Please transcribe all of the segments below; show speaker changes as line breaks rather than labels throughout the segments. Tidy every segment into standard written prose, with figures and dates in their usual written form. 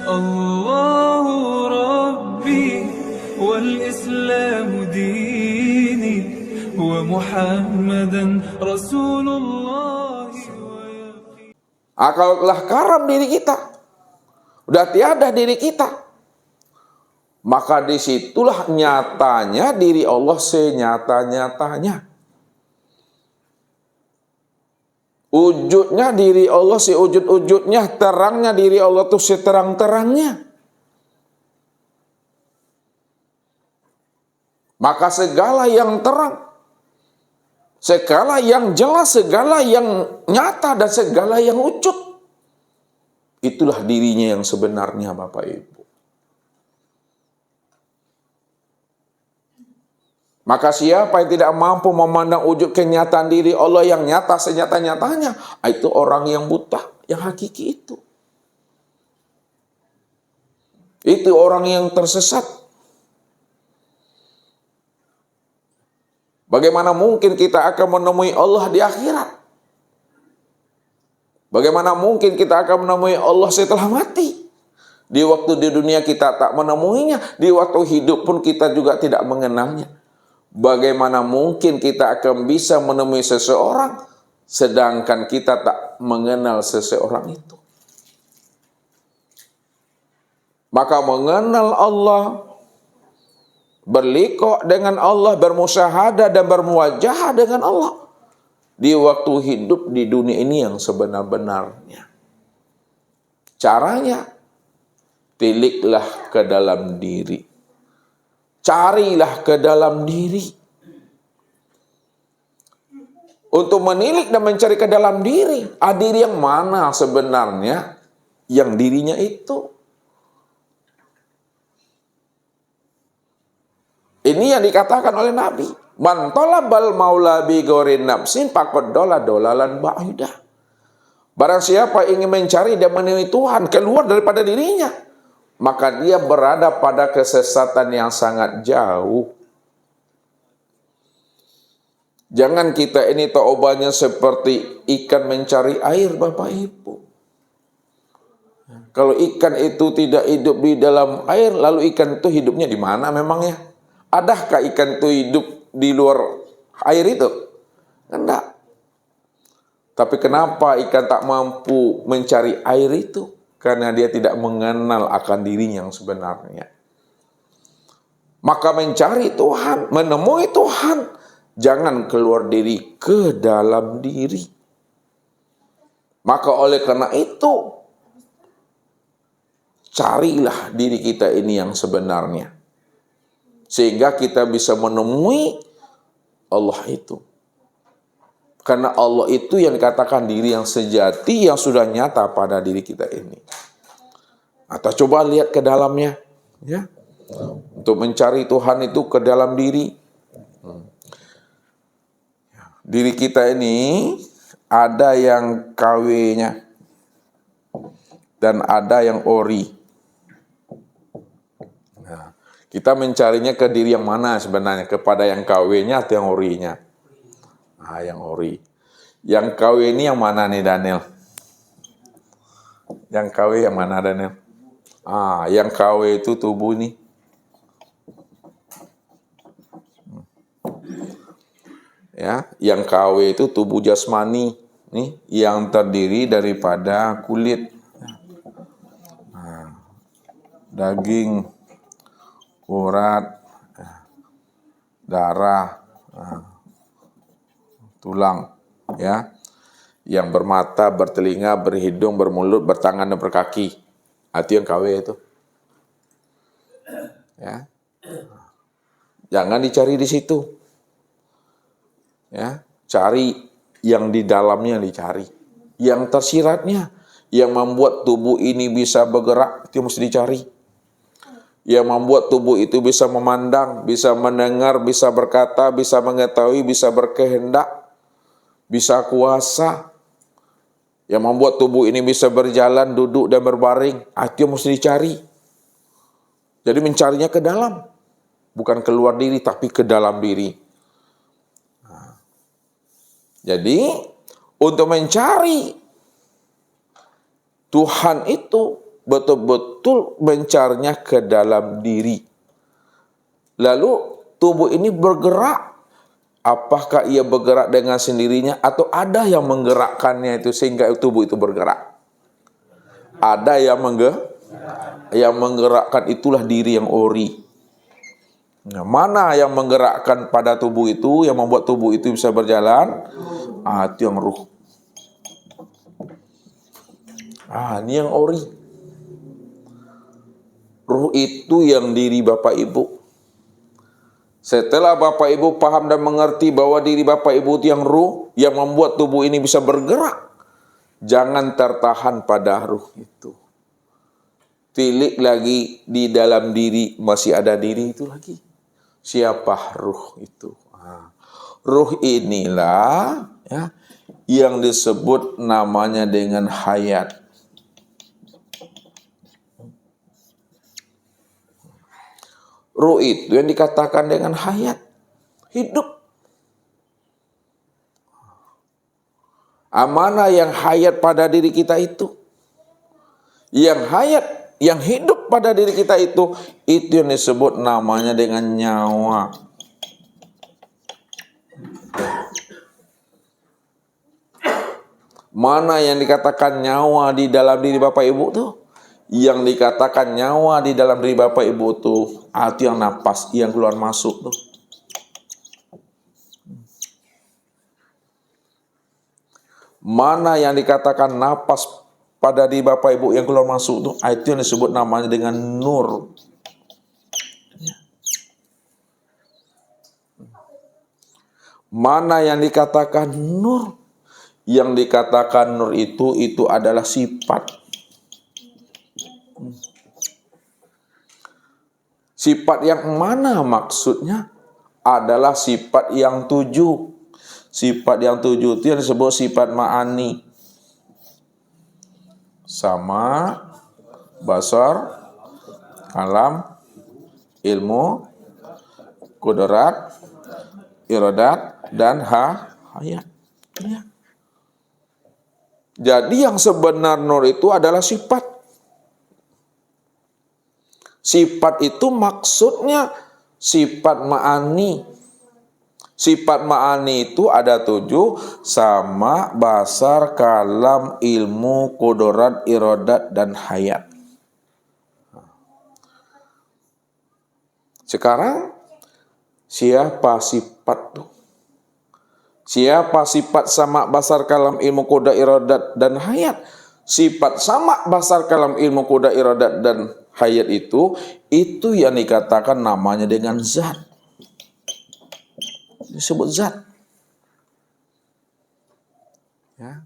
الله ربي والإسلام ديني ومحمدا رسول الله.
Kalaulah karam diri kita, udah tiada diri kita, maka disitulah nyatanya diri Allah senyata-nyatanya. Wujudnya diri Allah sewujud-wujudnya, terangnya diri Allah tuh seterang-terangnya. Maka segala yang terang, segala yang jelas, segala yang nyata, dan segala yang wujud, itulah dirinya yang sebenarnya, Bapak Ibu. Maka siapa yang tidak mampu memandang wujud kenyataan diri Allah yang nyata senyata-nyatanya, itu orang yang buta, yang hakiki itu. Itu orang yang tersesat. Bagaimana mungkin kita akan menemui Allah di akhirat? Bagaimana mungkin kita akan menemui Allah setelah mati? Di waktu di dunia kita tak menemuinya, di waktu hidup pun kita juga tidak mengenalnya. Bagaimana mungkin kita akan bisa menemui seseorang sedangkan kita tak mengenal seseorang itu? Maka mengenal Allah, berliqo dengan Allah, bermusyahadah dan bermuwajahah dengan Allah di waktu hidup di dunia ini yang sebenar-benarnya. Caranya, tiliklah ke dalam diri. Carilah ke dalam diri. Untuk menilik dan mencari ke dalam diri. Diri yang mana sebenarnya yang dirinya itu? Ini yang dikatakan oleh Nabi. Man talabal maula bi ghairi nafsin faqad dalla dolalan ba'ida. Barang siapa ingin mencari dan menemui Tuhan keluar daripada dirinya, maka dia berada pada kesesatan yang sangat jauh. Jangan kita ini taubahnya seperti ikan mencari air, Bapak Ibu. Kalau ikan itu tidak hidup di dalam air, lalu ikan itu hidupnya di mana memangnya? Adakah ikan itu hidup di luar air itu? Enggak. Tapi kenapa ikan tak mampu mencari air itu? Karena dia tidak mengenal akan dirinya yang sebenarnya. Maka mencari Tuhan, menemui Tuhan, jangan keluar diri, ke dalam diri. Maka oleh karena itu, carilah diri kita ini yang sebenarnya. Sehingga kita bisa menemui Allah itu. Karena Allah itu yang dikatakan diri yang sejati, yang sudah nyata pada diri kita ini. Atau coba lihat ke dalamnya, ya. Untuk mencari Tuhan itu ke dalam diri. Diri kita ini ada yang KW-nya dan ada yang ori. Nah, kita mencarinya ke diri yang mana sebenarnya? Kepada yang KW-nya atau yang orinya? Yang ori. Yang KW ini yang mana nih, Daniel? Yang KW yang mana, Daniel? Yang KW itu tubuh nih. Ya, yang KW itu tubuh jasmani nih, yang terdiri daripada kulit, daging, urat, darah, tulang, ya, yang bermata, bertelinga, berhidung, bermulut, bertangan dan berkaki. Itu yang KW itu. Ya, jangan dicari di situ. Ya, cari yang di dalamnya, dicari. Yang tersiratnya, yang membuat tubuh ini bisa bergerak, itu mesti dicari. Yang membuat tubuh itu bisa memandang, bisa mendengar, bisa berkata, bisa mengetahui, bisa berkehendak, bisa kuasa. Yang membuat tubuh ini bisa berjalan, duduk, dan berbaring. Itu yang mesti dicari. Jadi mencarinya ke dalam. Bukan keluar diri, tapi ke dalam diri. Jadi, untuk mencari Tuhan itu, betul-betul mencarinya ke dalam diri. Lalu tubuh ini bergerak. Apakah ia bergerak dengan sendirinya atau ada yang menggerakkannya itu sehingga tubuh itu bergerak? Ada yang menggerakkan, itulah diri yang ori. Nah, mana yang menggerakkan pada tubuh itu, yang membuat tubuh itu bisa berjalan? Itu yang ruh. Ini yang ori. Ruh itu yang diri Bapak Ibu. Setelah Bapak Ibu paham dan mengerti bahwa diri Bapak Ibu itu yang ruh, yang membuat tubuh ini bisa bergerak, jangan tertahan pada ruh itu. Tilik lagi di dalam diri, masih ada diri itu lagi. Siapa ruh itu? Ruh inilah ya, yang disebut namanya dengan hayat. Ruh itu yang dikatakan dengan hayat, hidup. Mana yang hayat pada diri kita itu? Yang hayat, yang hidup pada diri kita itu yang disebut namanya dengan nyawa. Mana yang dikatakan nyawa di dalam diri Bapak Ibu tuh? Yang dikatakan nyawa di dalam diri Bapak Ibu tuh, itu yang napas, yang keluar masuk tuh. Mana yang dikatakan napas pada diri Bapak Ibu yang keluar masuk tuh, itu yang disebut namanya dengan nur. Mana yang dikatakan nur? Yang dikatakan nur itu adalah sifat. Sifat yang mana maksudnya? Adalah sifat yang 7. Sifat yang 7 itu yang disebut sifat ma'ani. Sama, basar, kalam, ilmu, kudrat, iradat, dan hayat. Ya. Jadi yang sebenar nur itu adalah sifat. Sifat itu maksudnya sifat ma'ani. Sifat ma'ani itu ada 7, sama, basar, kalam, ilmu, kudrat, iradat, dan hayat. Sekarang, siapa sifat tuh? Siapa sifat sama, basar, kalam, ilmu, kudrat, iradat, dan hayat? Sifat sama, basar, kalam, ilmu, kudrat, iradat, dan hayat itu yang dikatakan namanya dengan zat. Disebut zat. Ya.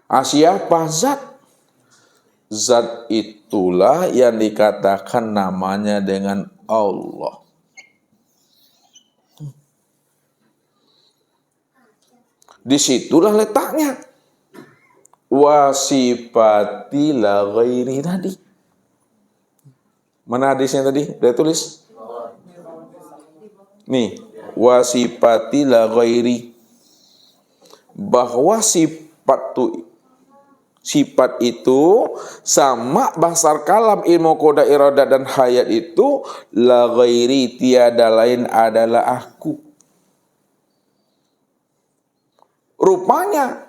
Siapa zat? Zat itulah yang dikatakan namanya dengan Allah. Disitulah letaknya. Wasifati la ghairi tadi. Mana hadisnya tadi? Udah tulis? Nih, wasifati la ghairi. Bahwa sifat itu sama, basar, kalam, ilmu, kudrat, iradat, dan hayat itu la ghairi, tiada lain adalah aku. Rupanya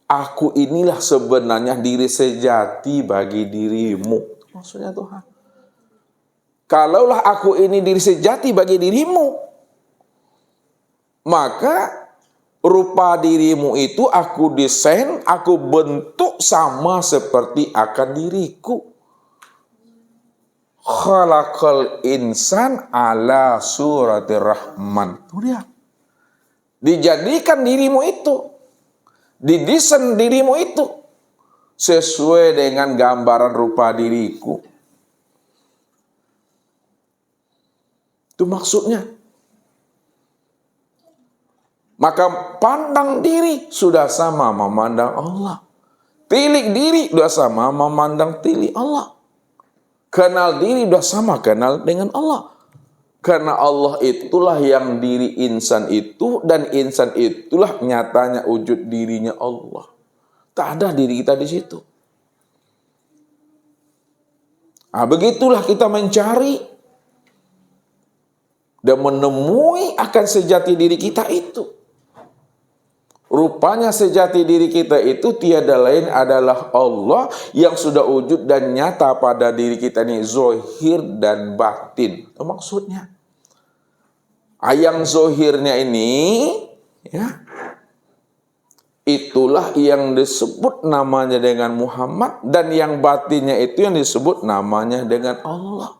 aku inilah sebenarnya diri sejati bagi dirimu. Maksudnya Tuhan, kalaulah aku ini diri sejati bagi dirimu, maka rupa dirimu itu aku desain, aku bentuk sama seperti akan diriku. Khalaqal insan ala suratir rahman. Itu dia. Dijadikan dirimu itu, didesain dirimu itu sesuai dengan gambaran rupa diriku. Itu maksudnya. Maka pandang diri sudah sama memandang Allah. Tilik diri sudah sama memandang tilik Allah. Kenal diri sudah sama kenal dengan Allah. Karena Allah itulah yang diri insan itu, dan insan itulah nyatanya wujud dirinya Allah. Tak ada diri kita di situ. Begitulah kita mencari dan menemui akan sejati diri kita itu. Rupanya sejati diri kita itu tiada lain adalah Allah yang sudah wujud dan nyata pada diri kita ini, zohir dan batin. Itu maksudnya. Yang zohirnya ini, ya, itulah yang disebut namanya dengan Muhammad, dan yang batinnya itu yang disebut namanya dengan Allah.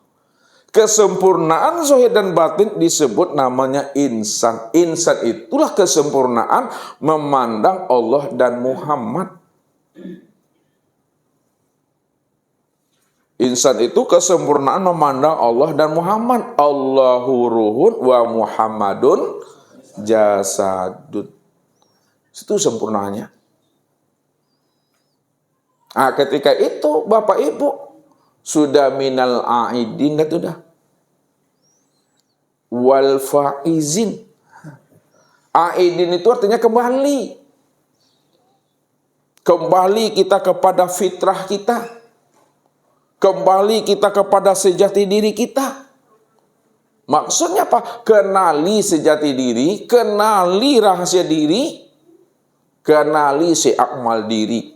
Kesempurnaan zahir dan batin disebut namanya insan. Insan itulah kesempurnaan memandang Allah dan Muhammad. Insan itu kesempurnaan memandang Allah dan Muhammad. Allahu ruhun wa Muhammadun jasadun. Itu sempurnanya. Ketika itu Bapak Ibu sudah minal aidin, itu dah. Wal faizin. Aidin itu artinya kembali. Kembali kita kepada fitrah kita. Kembali kita kepada sejati diri kita. Maksudnya apa? Kenali sejati diri, kenali rahasia diri, kenali si akmal diri.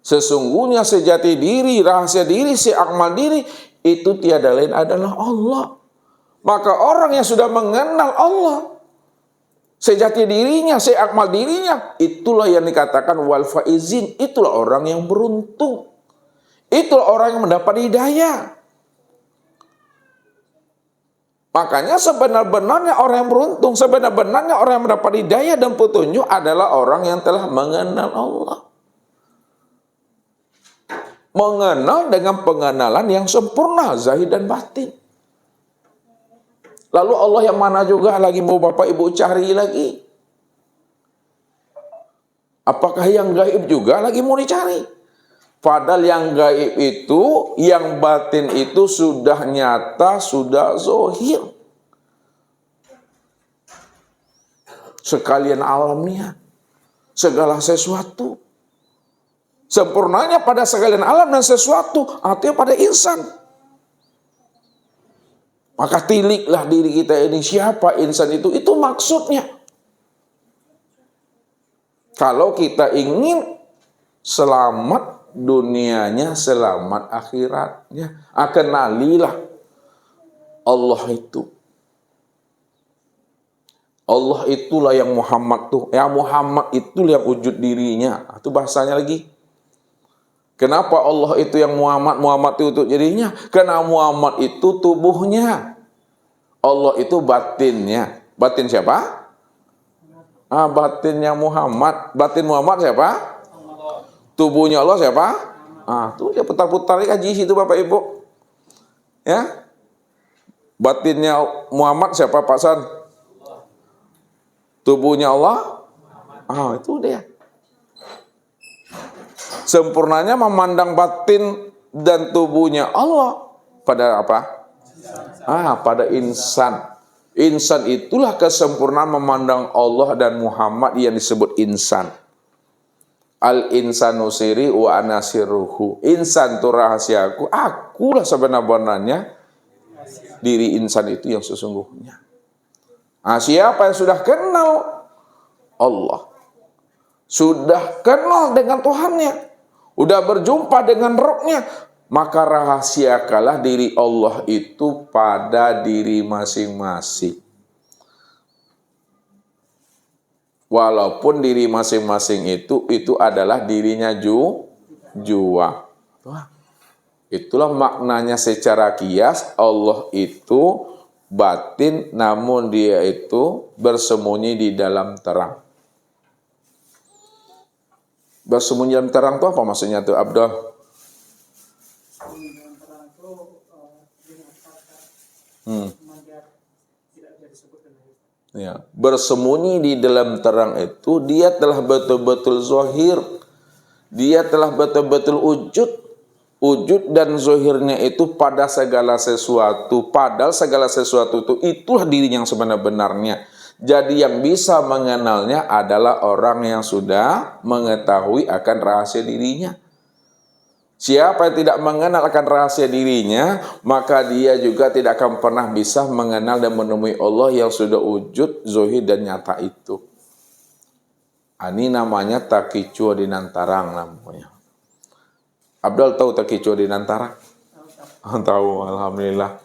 Sesungguhnya sejati diri, rahasia diri, si akmal diri itu tiada lain adalah Allah. Maka orang yang sudah mengenal Allah, sejati dirinya, si akmal dirinya, itulah yang dikatakan wal faizin. Itulah orang yang beruntung. Itulah orang yang mendapat hidayah. Makanya sebenar-benarnya orang yang beruntung, sebenar-benarnya orang yang mendapat hidayah dan petunjuk adalah orang yang telah mengenal Allah. Mengenal dengan pengenalan yang sempurna, zahir dan batin. Lalu Allah yang mana juga lagi mau Bapak Ibu cari lagi? Apakah yang gaib juga lagi mau dicari? Padahal yang gaib itu, yang batin itu sudah nyata, sudah zahir. Sekalian alamnya, segala sesuatu. Sempurnanya pada sekalian alam dan sesuatu, artinya pada insan. Maka tiliklah diri kita ini, siapa insan itu maksudnya. Kalau kita ingin selamat dunianya, selamat akhiratnya, kenalilah Allah itu. Allah itulah yang Muhammad tuh. Ya Muhammad itulah yang wujud dirinya. Itu bahasanya lagi. Kenapa Allah itu yang Muhammad, Muhammad itu wujud dirinya? Karena Muhammad itu tubuhnya. Allah itu batinnya. Batin siapa? Batinnya Muhammad. Batin Muhammad siapa? Tubuhnya Allah siapa? Tuh dia putar-putar kaji situ Bapak Ibu. Ya. Batinnya Muhammad siapa Pak San? Tubuhnya Allah? Itu dia. Sempurnanya memandang batin dan tubuhnya Allah pada apa? Pada insan. Insan itulah kesempurnaan memandang Allah dan Muhammad yang disebut insan. Al-insanu siri wa anasiruhu. Insan itu rahasiaku, akulah sebenar-benarnya diri insan itu yang sesungguhnya. Siapa yang sudah kenal Allah, sudah kenal dengan Tuhannya, sudah berjumpa dengan Rohnya, maka rahasiakanlah diri Allah itu pada diri masing-masing. Walaupun diri masing-masing itu adalah dirinya jua. Itulah maknanya secara kias, Allah itu batin namun dia itu bersembunyi di dalam terang. Bersembunyi dalam terang itu apa maksudnya tuh Abdul? Ya, bersembunyi di dalam terang itu dia telah betul-betul zahir. Dia telah betul-betul wujud dan zahirnya itu pada segala sesuatu. Padahal segala sesuatu itulah diri yang sebenar-benarnya. Jadi yang bisa mengenalnya adalah orang yang sudah mengetahui akan rahasia dirinya. Siapa yang tidak mengenal akan rahasia dirinya, maka dia juga tidak akan pernah bisa mengenal dan menemui Allah yang sudah wujud, zohir dan nyata itu. Ini namanya Taqicuh di Nantarang namanya. Abdul tahu Taqicuh di Nantarang? Tahu, alhamdulillah.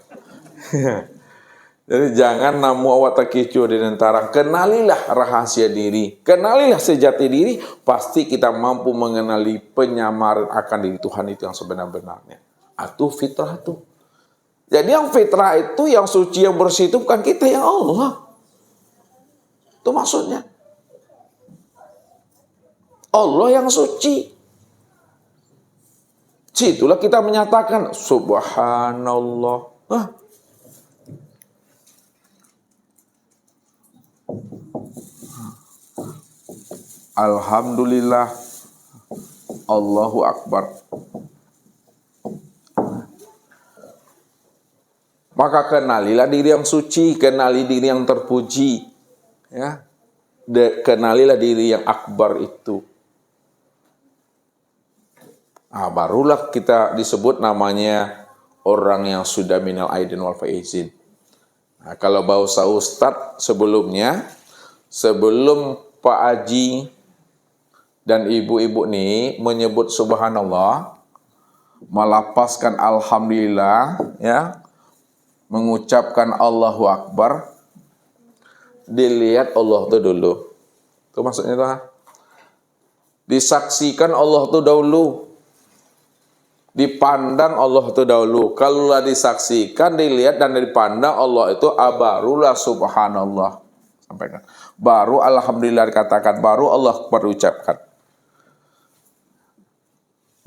Jadi jangan namu awak Taqicuh di Nantarang. Kenalilah rahasia diri, kenalilah sejati diri, pasti kita mampu mengenali penyamaran akan diri Tuhan itu yang sebenar-benarnya. Itu fitrah itu. Jadi yang fitrah itu, yang suci, yang bersih itu bukan kita, yang Allah. Itu maksudnya. Allah yang suci. Situlah kita menyatakan subhanallah. Alhamdulillah, Allahu Akbar. Maka kenalilah diri yang suci, kenali diri yang terpuji, ya. Kenalilah diri yang akbar itu. Barulah kita disebut namanya orang yang sudah minal aidin wal faizin. Kalau bahasa Ustadz sebelumnya, sebelum Pak Haji dan ibu-ibu nih menyebut subhanallah, melapaskan alhamdulillah, ya, mengucapkan Allahu Akbar, dilihat Allah itu dulu. Itu maksudnya tuh. Disaksikan Allah itu dahulu. Dipandang Allah itu dahulu. Kalau disaksikan, dilihat dan dipandang Allah itu barulah subhanallah. Sampaikan. Baru alhamdulillah dikatakan, baru Allah Akbar ucapkan.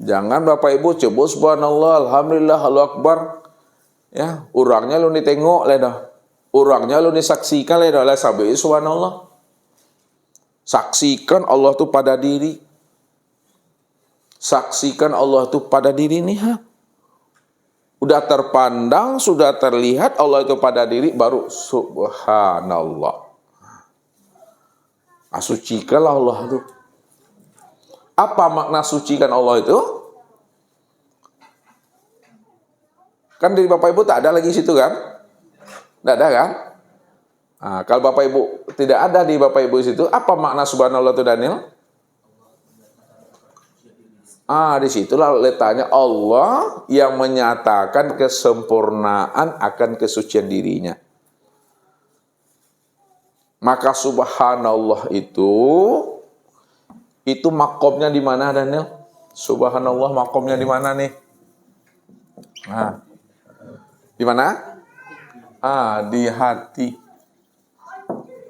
Jangan Bapak Ibu coba subhanallah, alhamdulillah, Allahu Akbar. Ya, urangnya lu ditengok lah dah. Urangnya lu disaksikan lah dah, lah sabi subhanallah. Saksikan Allah itu pada diri. Saksikan Allah itu pada diri nih, Udah terpandang, sudah terlihat Allah itu pada diri, baru subhanallah. Sucikanlah Allah itu. Apa makna sucikan Allah itu? Kan dari Bapak Ibu tak ada lagi situ kan? Tidak ada kan? Kalau Bapak Ibu tidak ada di Bapak Ibu situ, apa makna subhanallah itu Daniel? Disitulah letaknya Allah yang menyatakan kesempurnaan akan kesucian dirinya. Maka subhanallah itu makomnya di mana Daniel? Subhanallah makomnya di mana nih? Di mana? Di hati.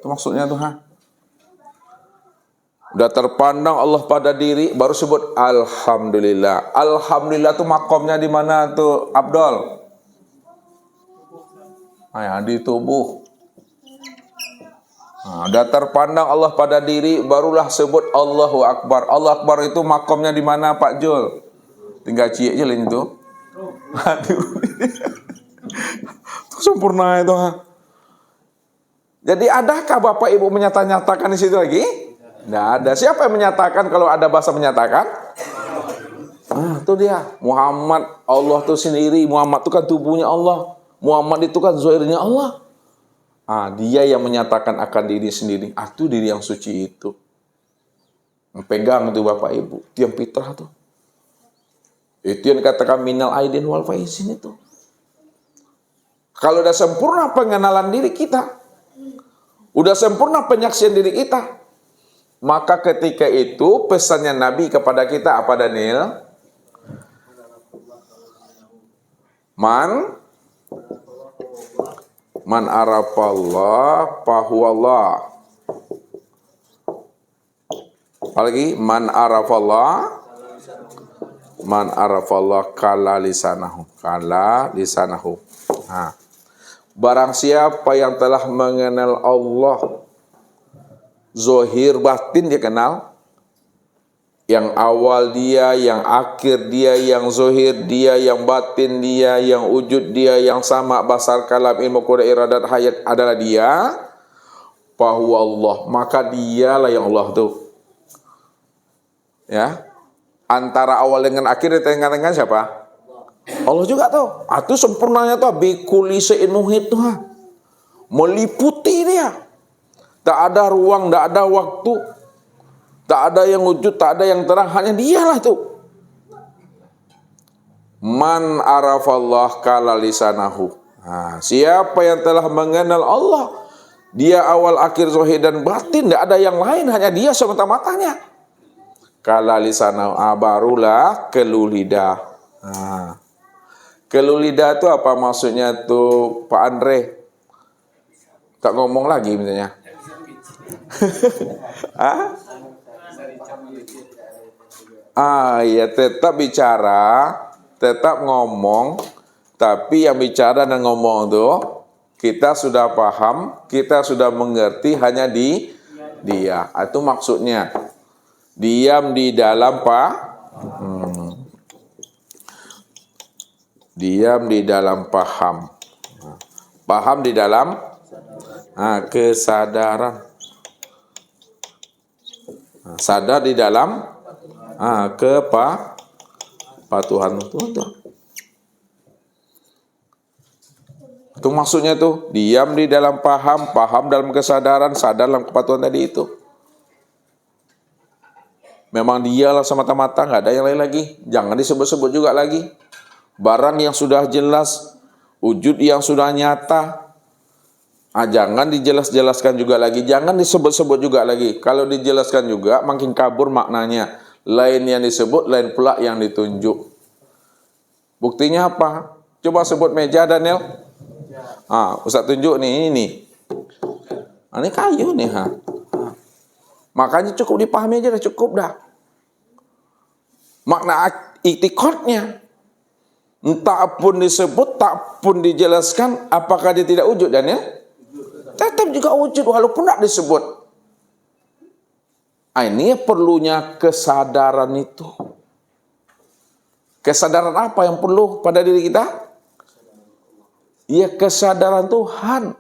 Itu maksudnya tuh, Udah terpandang Allah pada diri, baru sebut alhamdulillah. Alhamdulillah tuh makomnya di mana tuh, Abdul? Di tubuh. Udah terpandang Allah pada diri, barulah sebut Allahu Akbar. Allah Akbar itu makomnya di mana Pak Jul? Tinggal cie aja lain itu. Itu sempurna itu. Jadi adakah Bapak Ibu menyatakan di situ lagi? Tidak ada. Siapa yang menyatakan kalau ada bahasa menyatakan? Itu dia. Muhammad, Allah itu sendiri. Muhammad itu kan tubuhnya Allah. Muhammad itu kan zahirnya Allah. Dia yang menyatakan akan diri sendiri. Itu diri yang suci itu. Pegang itu Bapak Ibu. Itu yang fitrah tuh. Itu yang dikatakan minal aidin wal faizin itu. Kalau udah sempurna pengenalan diri kita, udah sempurna penyaksian diri kita, maka ketika itu pesannya Nabi kepada kita apa Daniel? Man arafallah fahuwallah. Apalagi man arafallah kala lisanahu. Barang siapa yang telah mengenal Allah, zohir batin dia kenal. Yang awal dia, yang akhir dia, yang zohir dia, yang batin dia, yang wujud dia, yang sama basar kalam ilmu qudrat iradat hayat adalah dia. Fahuwa Allah, maka dialah yang Allah itu. Ya. Antara awal dengan akhir di tengah-tengah siapa? Allah juga tuh. Itu sempurnanya tuh bikuli sein muhit tuh. Meliputi dia. Tak ada ruang, tak ada waktu. Tak ada yang wujud, tak ada yang terang, hanya dialah tuh. Man arafallah kala lisanahu. Siapa yang telah mengenal Allah, dia awal akhir zahir dan batin, tidak ada yang lain, hanya dia semata-matanya. Kala lisanahu, barulah keluh lidah. Keluh lidah itu apa maksudnya tuh Pak Andre? Tak ngomong lagi misalnya. Ya tetap bicara, tetap ngomong, tapi yang bicara dan ngomong tuh kita sudah paham, kita sudah mengerti, hanya di dia. Itu maksudnya. Diam di dalam diam di dalam paham. Paham di dalam kesadaran. Sadar di dalam kepatuhan Tuhan. Itu maksudnya tuh, diam di dalam paham, paham dalam kesadaran, sadar dalam kepatuhan tadi itu. Memang dialah semata-mata, nggak ada yang lain lagi. Jangan disebut-sebut juga lagi. Barang yang sudah jelas, wujud yang sudah nyata, jangan dijelas-jelaskan juga lagi. Jangan disebut-sebut juga lagi. Kalau dijelaskan juga, makin kabur maknanya. Lain yang disebut, lain pula yang ditunjuk. Buktinya apa? Coba sebut meja, Daniel. Ustaz tunjuk nih, ini. Ini kayu nih. Makanya cukup dipahami aja dah, cukup dah. Makna iktikadnya. Entah pun disebut, tak pun dijelaskan, apakah dia tidak wujud, Daniel? Tetap juga wujud walaupun tak disebut. Ini perlunya kesadaran itu. Kesadaran apa yang perlu pada diri kita? Ya kesadaran Tuhan.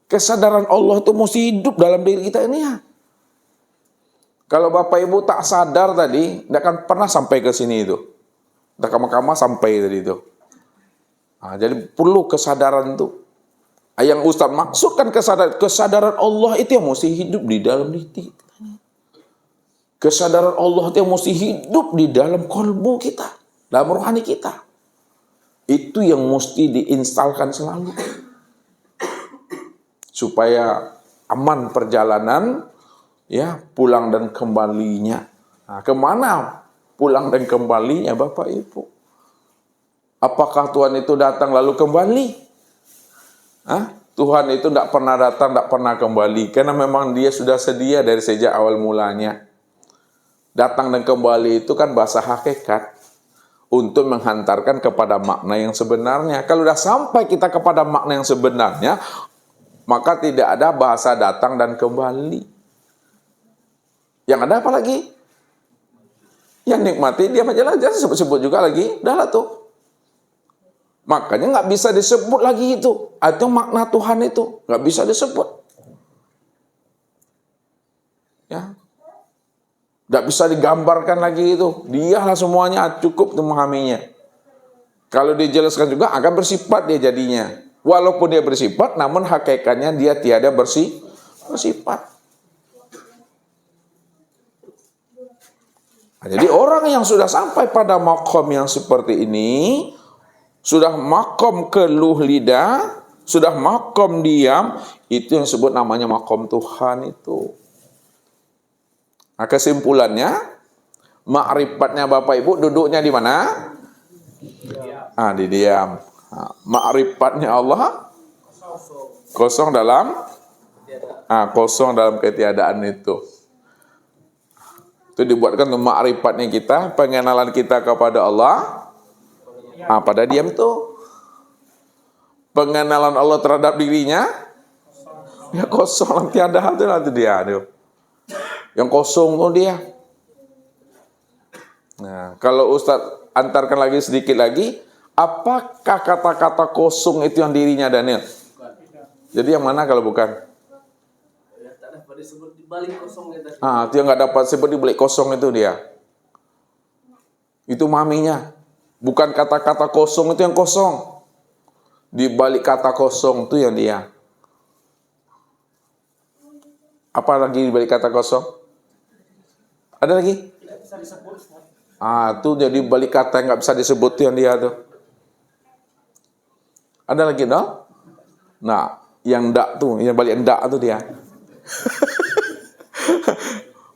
Kesadaran Allah itu mesti hidup dalam diri kita ini ya. Kalau Bapak Ibu tak sadar tadi, tidak akan pernah sampai ke sini itu. Tidak kamar-kamar sampai tadi itu. Jadi perlu kesadaran itu. Yang Ustaz maksudkan kesadaran Allah itu yang mesti hidup di dalam diri kita. Kesadaran Allah itu yang mesti hidup di dalam kalbu kita, dalam rohani kita. Itu yang mesti diinstalkan selalu. Supaya aman perjalanan, ya, pulang dan kembalinya. Kemana pulang dan kembalinya Bapak Ibu? Apakah Tuhan itu datang lalu kembali? Tuhan itu tidak pernah datang, tidak pernah kembali. Karena memang dia sudah sedia dari sejak awal mulanya. Datang dan kembali itu kan bahasa hakikat. Untuk menghantarkan kepada makna yang sebenarnya. Kalau sudah sampai kita kepada makna yang sebenarnya, maka tidak ada bahasa datang dan kembali. Yang ada apa lagi? Yang nikmati dia aja lah, jangan sebut-sebut juga lagi. Dah lah tuh. Makanya nggak bisa disebut lagi itu. Atau makna Tuhan itu nggak bisa disebut. Ya, nggak bisa digambarkan lagi itu. Dialah semuanya, cukup memahaminya. Kalau dijelaskan juga akan bersifat dia jadinya. Walaupun dia bersifat, namun hakikatnya dia tiada bersifat. Jadi orang yang sudah sampai pada makom yang seperti ini, sudah makom keluh lidah, sudah makom diam, itu yang disebut namanya makom Tuhan itu. Kesimpulannya, ma'rifatnya Bapak Ibu duduknya di mana? Di diam. Ma'rifatnya Allah kosong dalam ketiadaan itu. Itu dibuatkan untuk ma'rifatnya kita, pengenalan kita kepada Allah. Pada diam itu. Pengenalan Allah terhadap dirinya, ya kosong, tiada hal itu dia. Yang kosong tuh dia. Nah, kalau Ustadz antarkan lagi sedikit lagi, apakah kata-kata kosong itu yang dirinya Daniel? Jadi yang mana kalau bukan?
Tak dapat disebut di balik kosong.
Itu yang nggak dapat disebut di balik kosong itu dia. Itu maminya. Bukan kata-kata kosong itu yang kosong. Di balik kata kosong itu yang dia. Apa lagi di balik kata kosong? Ada lagi?
Tidak bisa disebut, Ustaz.
Itu jadi balik kata yang nggak bisa disebut itu yang dia tuh. Ada lagi dong? Nah, yang ndak tuh, yang balik ndak tuh dia.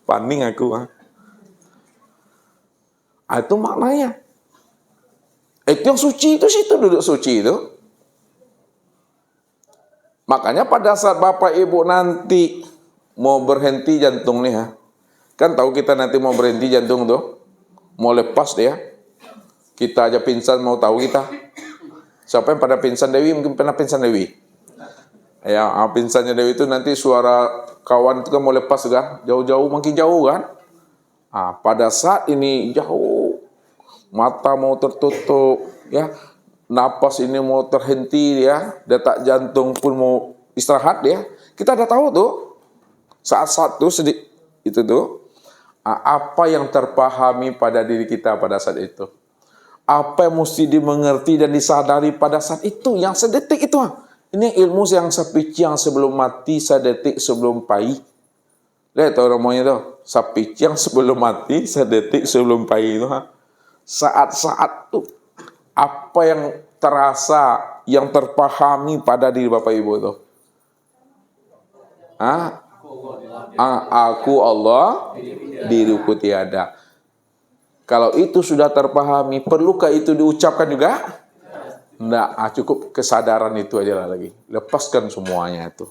Paning aku. Itu maknanya. Itu yang suci itu situ duduk suci itu. Makanya pada saat Bapak Ibu nanti mau berhenti jantung nih ya. Kan tahu kita nanti mau berhenti jantung tuh. Mau lepas dia. Kita aja pingsan mau tahu kita. Siapa yang pada pingsan Dewi? Mungkin pernah pingsan Dewi. Ya, pingsannya Dewi itu nanti suara kawan itu kan mau lepas kan. Jauh-jauh makin jauh kan. Pada saat ini jauh. Mata mau tertutup, ya, napas ini mau terhenti ya, detak jantung pun mau istirahat ya. Kita udah tahu tuh, saat-saat tuh itu tuh, apa yang terpahami pada diri kita pada saat itu. Apa yang mesti dimengerti dan disadari pada saat itu, yang sedetik itu. Ini ilmu yang sepicang sebelum mati, sedetik sebelum pahit. Lihat tuh namanya tuh, sepicang sebelum mati, sedetik sebelum pahit itu. Saat-saat tuh apa yang terasa, yang terpahami pada diri Bapak Ibu itu? Aku Allah, diriku tiada. Kalau itu sudah terpahami, perlukah itu diucapkan juga? Enggak, cukup kesadaran itu aja lah lagi. Lepaskan semuanya itu.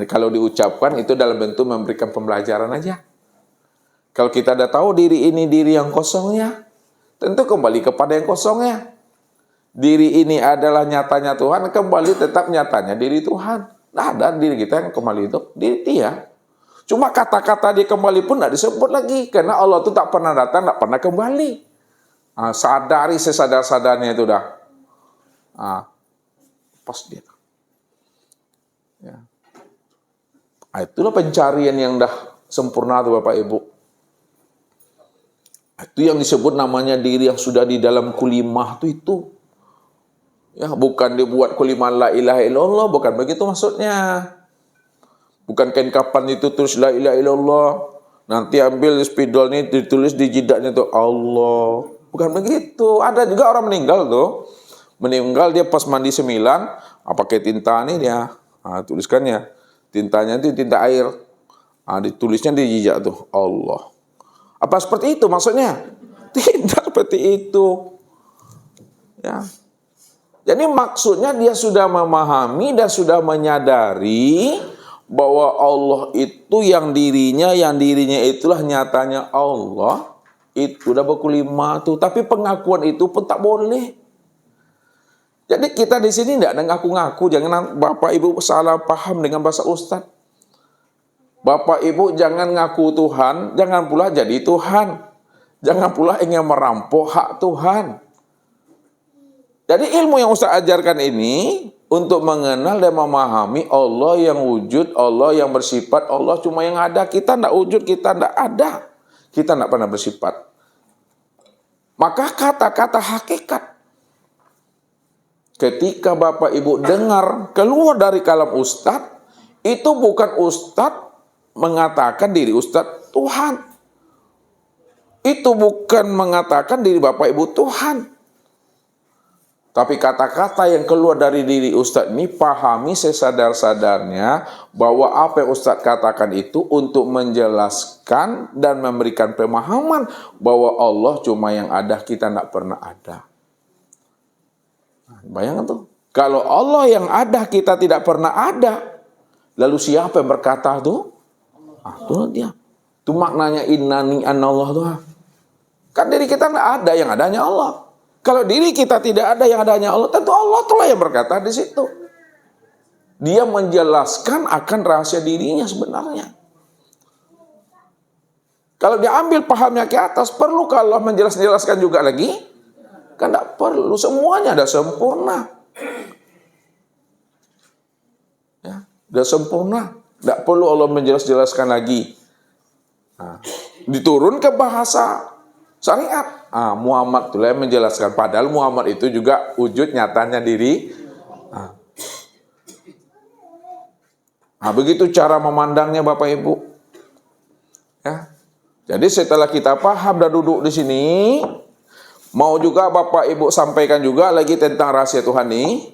Kalau diucapkan itu dalam bentuk memberikan pembelajaran aja. Kalau kita udah tahu diri ini diri yang kosongnya, tentu kembali kepada yang kosongnya. Diri ini adalah nyatanya Tuhan, kembali tetap nyatanya diri Tuhan. Nah, dan diri kita yang kembali itu diri dia. Cuma kata-kata dia kembali pun tidak disebut lagi. Karena Allah itu tak pernah datang, tak pernah kembali. Sadari sesadar-sadarnya itu dah. Pas dia. Ya. Itulah pencarian yang dah sempurna tuh Bapak Ibu. Itu yang disebut namanya diri yang sudah di dalam kulimah itu. Ya, bukan dibuat kulimah la ilaha illallah, bukan begitu maksudnya. Bukan kain kapan itu terus la ilaha illallah, nanti ambil spidol ini ditulis di jidatnya itu Allah. Bukan begitu. Ada juga orang meninggal tuh. Meninggal dia pas mandi 9, pakai tinta nih dia. Tuliskannya. Tintanya itu tinta air. Ditulisnya di jidat tuh Allah. Apa seperti itu maksudnya? Tidak seperti itu. Ya. Jadi maksudnya dia sudah memahami dan sudah menyadari bahwa Allah itu yang dirinya itulah nyatanya Allah. Itu udah berkulimah tuh. Tapi pengakuan itu pun tak boleh. Jadi kita di sini tidak ada ngaku-ngaku. Jangan Bapak Ibu salah paham dengan bahasa Ustaz. Bapak Ibu jangan ngaku Tuhan, jangan pula jadi Tuhan. Jangan pula ingin merampok hak Tuhan. Jadi ilmu yang Ustaz ajarkan ini untuk mengenal dan memahami Allah yang wujud, Allah yang bersifat, Allah cuma yang ada. Kita tidak wujud, kita tidak ada. Kita tidak pernah bersifat. Maka kata-kata hakikat. Ketika Bapak Ibu dengar keluar dari kalam Ustaz, itu bukan Ustaz mengatakan diri Ustaz Tuhan. Itu bukan mengatakan diri Bapak Ibu Tuhan. Tapi kata-kata yang keluar dari diri Ustaz ini pahami sesadar-sadarnya bahwa apa yang Ustaz katakan itu untuk menjelaskan dan memberikan pemahaman bahwa Allah cuma yang ada, kita tidak pernah ada. Bayangkan tuh. Kalau Allah yang ada, kita tidak pernah ada. Lalu siapa yang berkata tuh? Itu dia. Itu maknanya innani anallah tuh. Kan diri kita tidak ada, yang adanya Allah. Kalau diri kita tidak ada, yang adanya Allah, tentu Allah itulah yang berkata di situ. Dia menjelaskan akan rahasia dirinya sebenarnya. Kalau diambil pahamnya ke atas, perlu kalau menjelaskan juga lagi? Kan tidak perlu, semuanya sudah sempurna. Ya, sudah sempurna. Tidak perlu Allah menjelaskan lagi. Diturun ke bahasa. syariat. Muhammad itulah yang menjelaskan. Padahal Muhammad itu juga wujud nyatanya diri. Begitu cara memandangnya Bapak Ibu. Ya. Jadi setelah kita paham dan duduk di sini, mau juga Bapak Ibu sampaikan juga lagi tentang rahasia Tuhan ini,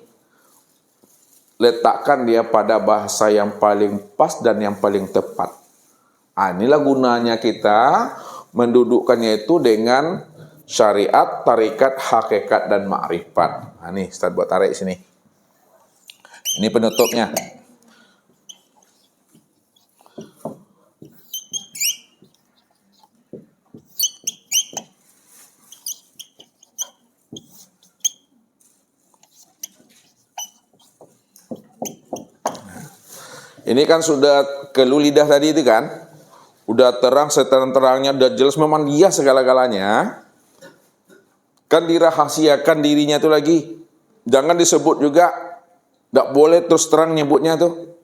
letakkan dia pada bahasa yang paling pas dan yang paling tepat. Inilah gunanya kita mendudukkannya itu dengan syariat, tarikat, hakikat, dan ma'rifat. Nih, Ustaz buat tarik sini. Ini penutupnya. Ini kan sudah kelu lidah tadi itu kan, udah terang seterang-terangnya, udah jelas memang dia segala-galanya. Kan dirahasiakan dirinya itu lagi. Jangan disebut juga, tidak boleh terus terang nyebutnya tuh.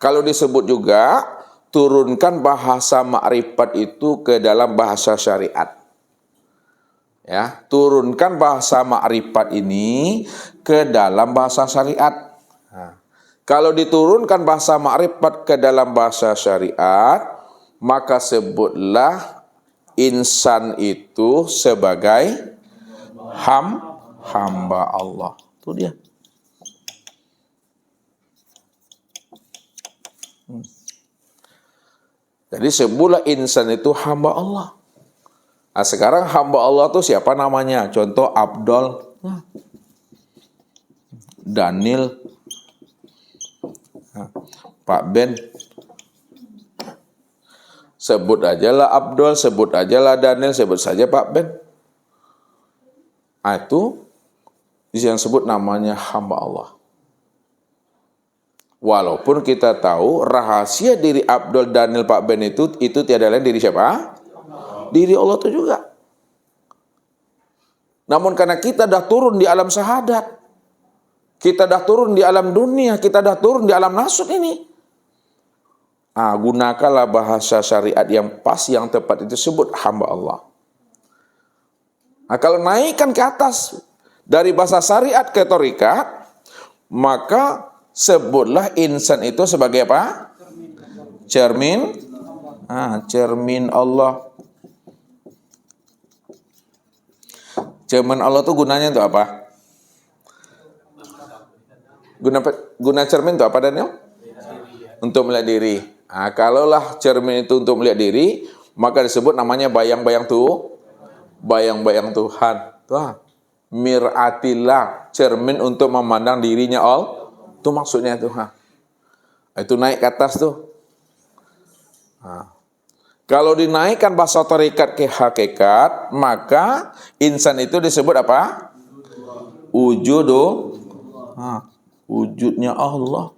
Kalau disebut juga, turunkan bahasa ma'rifat itu ke dalam bahasa syariat. Ya, turunkan bahasa ma'rifat ini ke dalam bahasa syariat. Kalau diturunkan bahasa ma'rifat ke dalam bahasa syariat, maka sebutlah insan itu sebagai hamba Allah. Itu dia. Jadi sebutlah insan itu hamba Allah. Sekarang hamba Allah itu siapa namanya? Contoh Abdul, Daniel, Pak Ben. Sebut ajalah Abdul, sebut ajalah Daniel, sebut saja Pak Ben. Itu yang sebut namanya hamba Allah. Walaupun kita tahu rahasia diri Abdul, Daniel, Pak Ben itu tiada lain diri siapa? Diri Allah itu juga. Namun karena kita dah turun di alam syahadat, kita dah turun di alam dunia, kita dah turun di alam nasut ini. Gunakanlah bahasa syariat yang pas, yang tepat itu sebut hamba Allah. Kalau naikkan ke atas dari bahasa syariat ke torikat, maka sebutlah insan itu sebagai apa? Cermin. Cermin Allah. Cermin Allah itu gunanya untuk apa? Guna cermin itu apa, Daniel? Untuk melihat diri. Kalaulah cermin itu untuk melihat diri, maka disebut namanya bayang-bayang Tuhan. Mir'atillah, cermin untuk memandang dirinya Allah. Itu maksudnya Tuhan. Itu naik ke atas tuh. Kalau dinaikkan bahasa tarikat ke hakikat, maka insan itu disebut apa? Wujudnya Allah.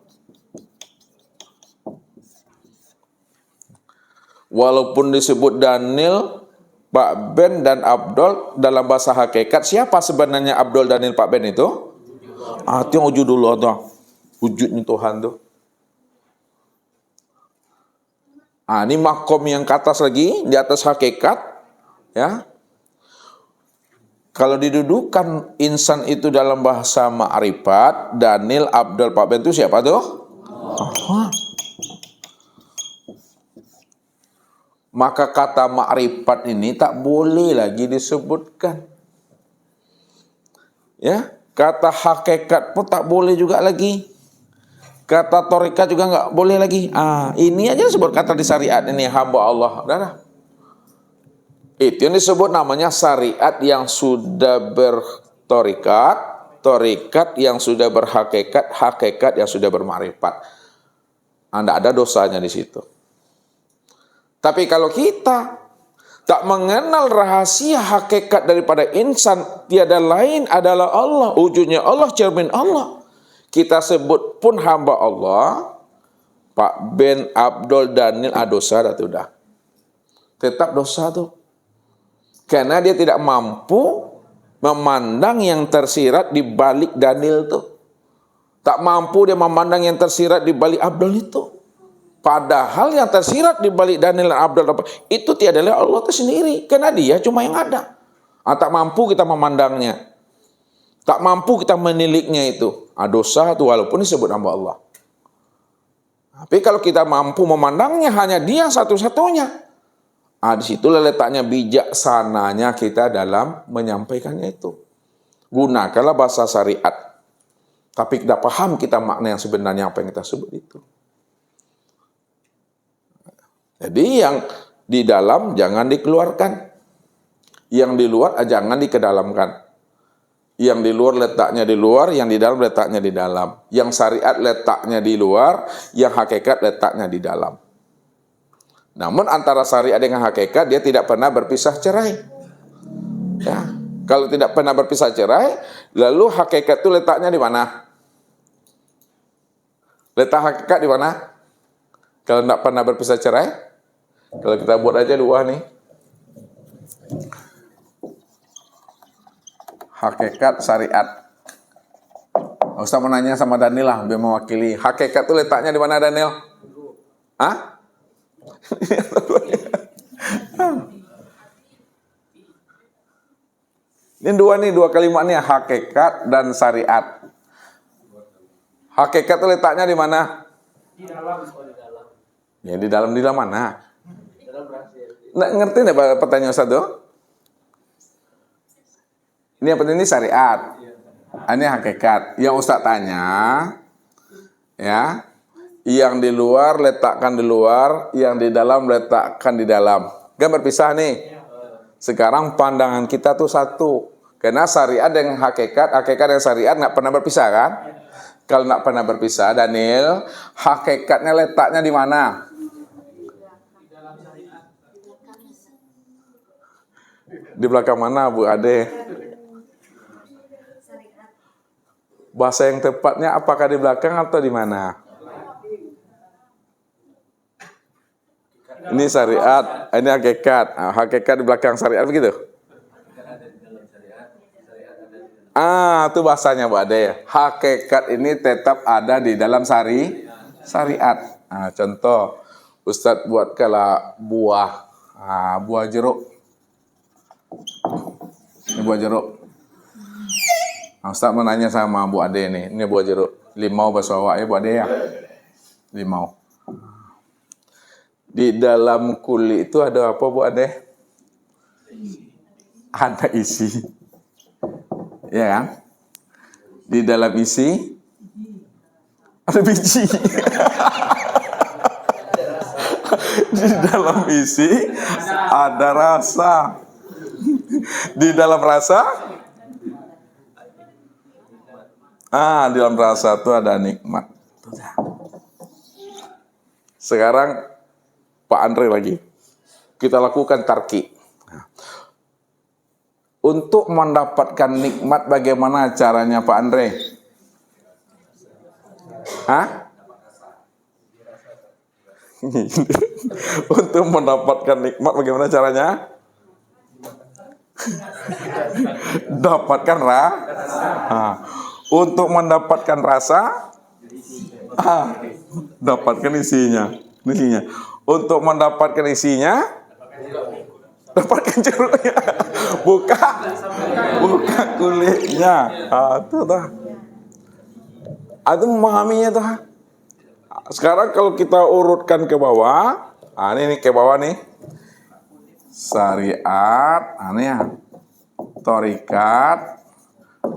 Walaupun disebut Daniel, Pak Ben, dan Abdul dalam bahasa hakikat, siapa sebenarnya Abdul, Daniel, Pak Ben itu? Itu yang wujudullah tuh. Wujudnya Tuhan tuh. Ini makom yang ke atas lagi, di atas hakikat, ya. Kalau didudukan insan itu dalam bahasa ma'rifat, Daniel, Abdul, Pak Ben itu siapa tuh? Maka kata ma'rifat ini tak boleh lagi disebutkan. Ya, kata hakikat pun tak boleh juga lagi. Kata torikat juga nggak boleh lagi. Ini aja disebut kata di syariat ini hamba Allah. Itu yang disebut namanya syariat yang sudah bertorikat, torikat yang sudah berhakikat, hakikat yang sudah bermakrifat. Anda ada dosanya di situ. Tapi kalau kita tak mengenal rahasia hakikat daripada insan, tiada lain adalah Allah, wujudnya Allah, cermin Allah, kita sebut pun hamba Allah, Pak Ben, Abdul, Daniel, dosa dah tu dah. Tetap dosa tu. Karena dia tidak mampu memandang yang tersirat di balik Daniel tu. Tak mampu dia memandang yang tersirat di balik Abdul itu. Padahal yang tersirat di balik Daniel dan Abdul itu tiada lain Allah itu sendiri. Karena dia cuma yang ada. Tak mampu kita memandangnya. Tak mampu kita meniliknya itu. Dosa itu walaupun disebut nama Allah. Tapi kalau kita mampu memandangnya hanya dia satu-satunya. Disitulah letaknya bijaksananya kita dalam menyampaikannya itu. Gunakanlah bahasa syariat. Tapi tidak paham kita makna yang sebenarnya apa yang kita sebut itu. Jadi yang di dalam jangan dikeluarkan. Yang di luar jangan dikedalamkan. Yang di luar letaknya di luar, yang di dalam letaknya di dalam. Yang syariat letaknya di luar, yang hakikat letaknya di dalam. Namun antara syariat dengan hakikat dia tidak pernah berpisah cerai. Ya, kalau tidak pernah berpisah cerai, lalu hakikat itu letaknya di mana? Letak hakikat di mana? Kalau tidak pernah berpisah cerai, kalau kita buat aja dua nih. Hakikat syariat. Ustaz mau nanya sama Daniel lah, biar mewakili. Hakikat itu letaknya di mana Daniel? Hah? Ini dua kalimat nih, hakikat dan syariat. Hakikat itu letaknya di mana?
Di dalam.
Ya di dalam mana?
Dalam berhasil.
Nggak ngerti nggak pertanyaan Ustaz tuh? Ini apa ini syariat? Ini hakikat. Yang Ustaz tanya, ya, yang di luar letakkan di luar, yang di dalam letakkan di dalam. Kan berpisah nih. Sekarang pandangan kita tuh satu. Karena syariat dengan hakikat dan syariat nggak pernah berpisah kan? Kalau nggak pernah berpisah, Daniel, hakikatnya letaknya di mana? Di belakang mana, Bu Ade? Bahasa yang tepatnya apakah di belakang atau di mana? Ini syariat, ini hakikat. Hakikat di belakang syariat begitu? Itu bahasanya Bu Ade. Hakikat ini tetap ada di dalam syariat. Contoh, Ustadz buat kalau buah, buah jeruk. Ini buah jeruk. Ustaz menanya sama Bu Ade ini buah jeruk. Limau bahasa awak ya Bu Ade ya. Limau. Di dalam kulit itu ada apa Bu Ade? Ada isi. Ya kan? Di dalam isi ada biji. Di dalam isi ada rasa. Di dalam rasa di dalam rasa itu ada nikmat. Sekarang Pak Andre lagi. Kita lakukan tarki. Untuk mendapatkan nikmat bagaimana caranya Pak Andre? Untuk mendapatkan nikmat bagaimana caranya? Dapatkan untuk mendapatkan rasa, dapatkan isinya. Untuk mendapatkan isinya, dapatkan jeruknya. Buka kulitnya. Itu memahaminya tuh. Sekarang kalau kita urutkan ke bawah, ini ke bawah nih. Syariat, thorikat,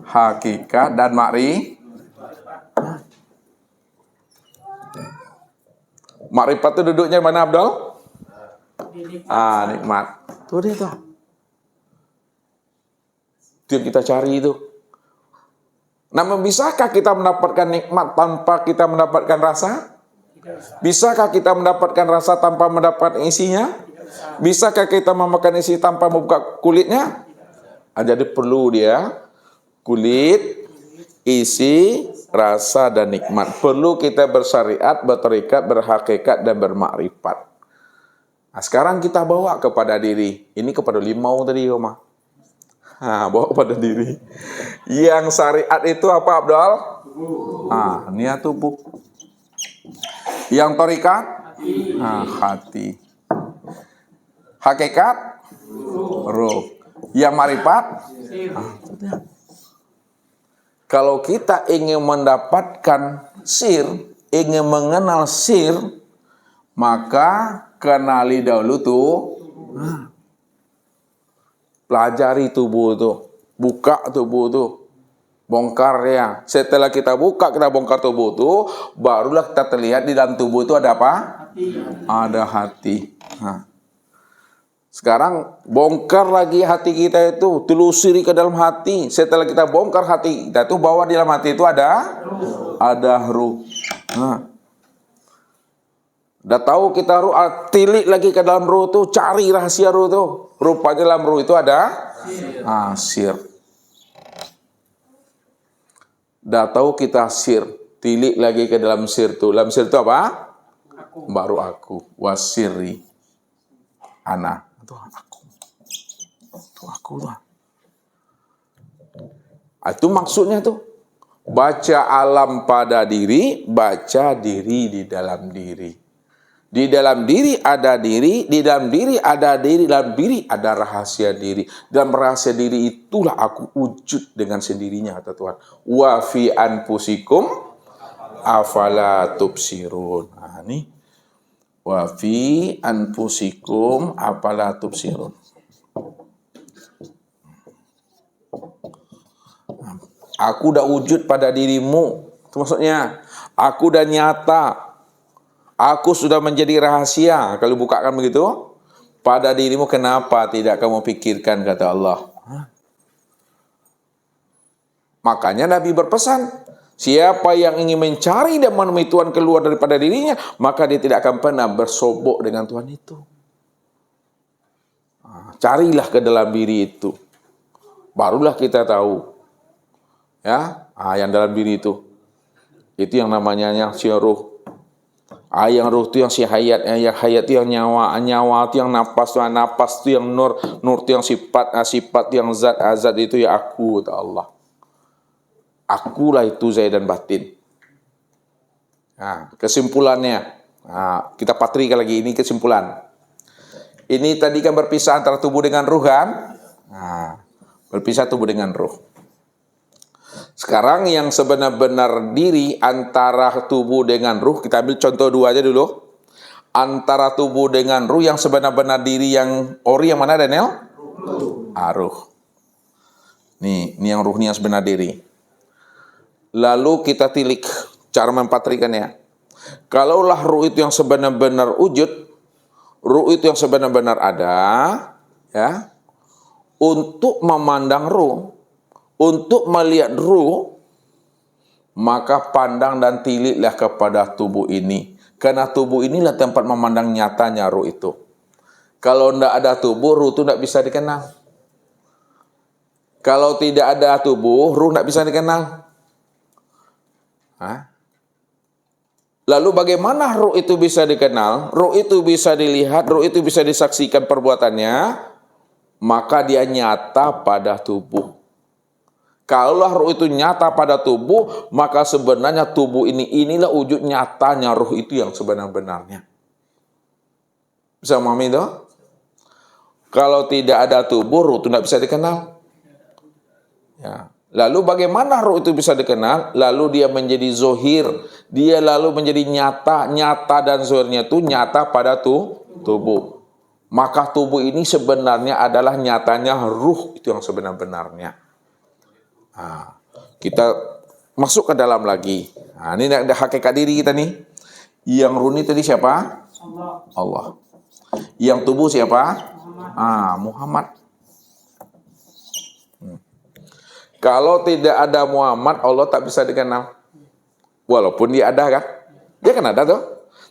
hakikat dan makrifat itu duduknya mana Abdul? Nikmat. Tuh dia tuh. Itu yang kita cari itu. Namun bisakah kita mendapatkan nikmat tanpa kita mendapatkan rasa? Bisakah kita mendapatkan rasa tanpa mendapatkan isinya? Bisakah kita memakan isi tanpa membuka kulitnya? Jadi perlu dia kulit, isi, rasa dan nikmat. Perlu kita bersyariat, berterikat, berhakikat dan bermakrifat. Sekarang kita bawa kepada diri. Ini kepada limau tadi, Oma. Bawa kepada diri. Yang syariat itu apa, Abdul? Niat tubuh. Yang thorikat? Hati. Hakikat ruh. Yang marifat kalau kita ingin mendapatkan sir, ingin mengenal sir, maka kenali dahulu tuh. Pelajari tubuh itu, buka tubuh itu, bongkar ya. Setelah kita buka, kita bongkar tubuh itu, barulah kita terlihat di dalam tubuh itu ada apa? Ada hati. Sekarang bongkar lagi hati kita itu, telusuri ke dalam hati. Setelah kita bongkar hati kita itu, bahwa di dalam hati itu ada ruh. Udah tahu kita ruh, tilik lagi ke dalam ruh itu, cari rahasia ruh itu. Rupanya dalam ruh itu ada sir. Udah tahu kita sir, tilik lagi ke dalam sir itu. Dalam sir itu apa? Baru aku, wasiri, ana. Itu aku. Itu aku lah. Itu maksudnya tuh. Baca alam pada diri, baca diri di dalam diri. Di dalam diri ada diri, di dalam diri ada diri, dalam diri ada rahasia diri. Dalam rahasia diri itulah aku wujud dengan sendirinya, kata Tuhan. Wa fi anfusikum afala tubsirun. Nah, ini wa fi anfusikum afala tubsirun. Aku udah wujud pada dirimu. Itu maksudnya, aku udah nyata. Aku sudah menjadi rahasia. Kalau bukakan begitu, pada dirimu kenapa tidak kamu pikirkan, kata Allah. Makanya Nabi berpesan, siapa yang ingin mencari dan menemui Tuhan keluar daripada dirinya, maka dia tidak akan pernah bersobok dengan Tuhan itu. Carilah ke dalam diri itu. Barulah kita tahu. Ya, yang dalam diri itu. Itu yang namanya si ruh. Yang ruh itu yang si hayat, yang hayat itu yang nyawa, nyawa itu yang napas itu yang nur itu yang sifat yang zat itu ya aku, kata Allah. Akulah itu zahir dan batin. Nah, kesimpulannya, kita patrikan lagi, ini kesimpulan. Ini tadi kan berpisah antara tubuh dengan ruh kan? Berpisah tubuh dengan ruh. Sekarang yang sebenar-benar diri antara tubuh dengan ruh, kita ambil contoh dua aja dulu. Antara tubuh dengan ruh yang sebenar-benar diri yang ori yang mana, Daniel? Ruh. Ini yang ruh ini yang sebenar diri. Lalu kita tilik cara mempatrikannya. Kalaulah ruh itu yang sebenar-benar wujud, ruh itu yang sebenar-benar ada, ya. Untuk memandang ruh, untuk melihat ruh, maka pandang dan tiliklah kepada tubuh ini. Karena tubuh inilah tempat memandang nyatanya ruh itu. Kalau tidak ada tubuh, ruh itu tidak bisa dikenal. Kalau tidak ada tubuh, ruh tidak bisa dikenal. Lalu bagaimana ruh itu bisa dikenal? Ruh itu bisa dilihat, ruh itu bisa disaksikan perbuatannya. Maka dia nyata pada tubuh. Kalaulah ruh itu nyata pada tubuh, maka sebenarnya tubuh inilah wujud nyatanya ruh itu yang sebenar-benarnya. Bisa memahami itu? Kalau tidak ada tubuh, ruh itu tidak bisa dikenal. Ya. Lalu bagaimana ruh itu bisa dikenal? Lalu dia menjadi zohir. Dia lalu menjadi nyata. Nyata dan zohirnya itu nyata pada tubuh. Maka tubuh ini sebenarnya adalah nyatanya ruh itu yang sebenar-benarnya. Kita masuk ke dalam lagi. Ini ada hakikat diri kita nih. Yang ruh ini tadi siapa? Allah. Yang tubuh siapa? Muhammad. Kalau tidak ada Muhammad, Allah tak bisa dikenal. Walaupun dia ada kan? Dia kan ada tuh.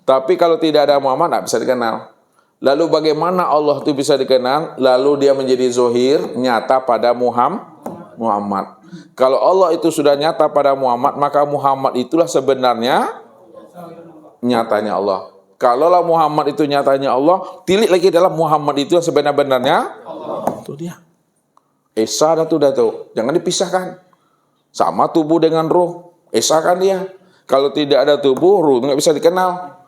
Tapi kalau tidak ada Muhammad, tak bisa dikenal. Lalu bagaimana Allah itu bisa dikenal? Lalu dia menjadi zohir, nyata pada Muhammad. Kalau Allah itu sudah nyata pada Muhammad, maka Muhammad itulah sebenarnya nyatanya Allah. Kalaulah Muhammad itu nyatanya Allah, tilik lagi dalam Muhammad itu yang sebenar-benarnya Allah. Itu dia. Esa dah tuh. Jangan dipisahkan. Sama tubuh dengan ruh. Esa kan dia. Kalau tidak ada tubuh, ruh nggak bisa dikenal.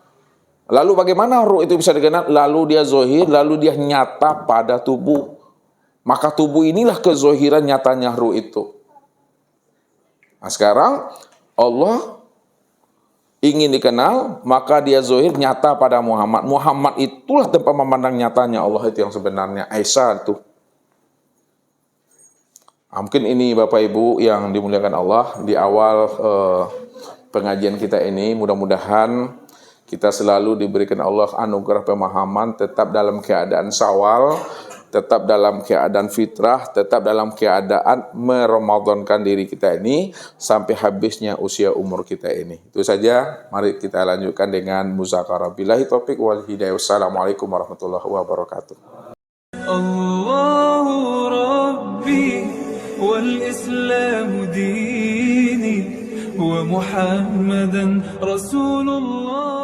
Lalu bagaimana ruh itu bisa dikenal? Lalu dia zohir, lalu dia nyata pada tubuh. Maka tubuh inilah kezohiran nyatanya ruh itu. Nah sekarang Allah ingin dikenal, maka dia zohir nyata pada Muhammad. Muhammad itulah tempat memandang nyatanya Allah itu yang sebenarnya. Aisyah itu. Nah, mungkin ini Bapak Ibu yang dimuliakan Allah, di awal pengajian kita ini mudah-mudahan kita selalu diberikan Allah anugerah pemahaman, tetap dalam keadaan syawal, tetap dalam keadaan fitrah, tetap dalam keadaan meramadankan diri kita ini sampai habisnya usia umur kita ini. Itu saja, mari kita lanjutkan dengan muzakarah. Billahi taufiq wal hidayah. Wassalamualaikum warahmatullahi wabarakatuh.
الله ربي والإسلام ديني ومحمدا رسول الله